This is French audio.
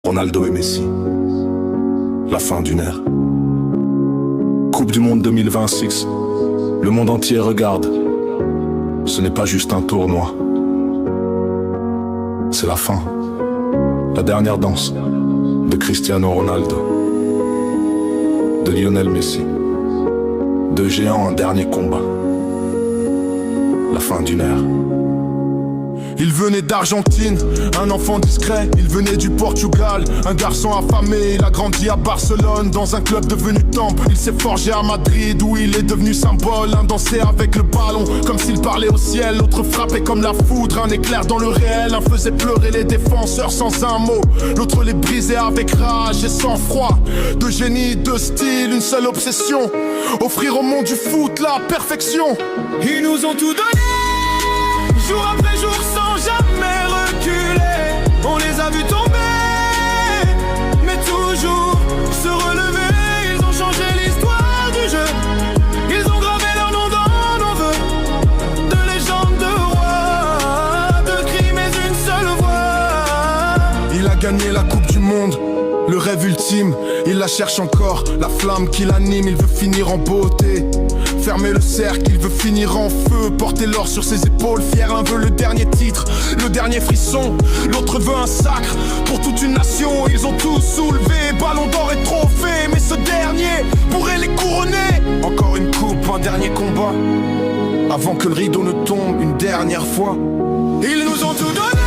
Ronaldo et Messi. La fin d'une ère. Coupe du monde 2026. Le monde entier regarde. Ce n'est pas juste un tournoi. C'est la fin. La dernière danse de Cristiano Ronaldo, de Lionel Messi. Deux géants, un dernier combat. La fin d'une ère. Il venait d'Argentine, un enfant discret. Il venait du Portugal, un garçon affamé. Il a grandi à Barcelone, dans un club devenu temple. Il s'est forgé à Madrid, où il est devenu symbole. Un dansait avec le ballon, comme s'il parlait au ciel. L'autre frappait comme la foudre, un éclair dans le réel. Un faisait pleurer les défenseurs sans un mot. L'autre les brisait avec rage et sang-froid. Deux génies, deux styles, une seule obsession: offrir au monde du foot la perfection. Ils nous ont tout donné, jour après jour, sans jamais reculer. On les a vus tomber, mais toujours se relever. Ils ont changé l'histoire du jeu. Ils ont gravé leur nom dans nos voeux. De légende, de roi, de cris, mais une seule voix. Il a gagné la Coupe du Monde, le rêve ultime. Il la cherche encore, la flamme qui l'anime. Il veut finir en beauté, fermer le cercle, il veut finir en feu. Porter l'or sur ses épaules, fier. Un veut le dernier titre, le dernier frisson. L'autre veut un sacre pour toute une nation. Ils ont tous soulevé, ballon d'or et trophée. Mais ce dernier pourrait les couronner. Encore une coupe, un dernier combat, avant que le rideau ne tombe une dernière fois. Ils nous ont tout donné,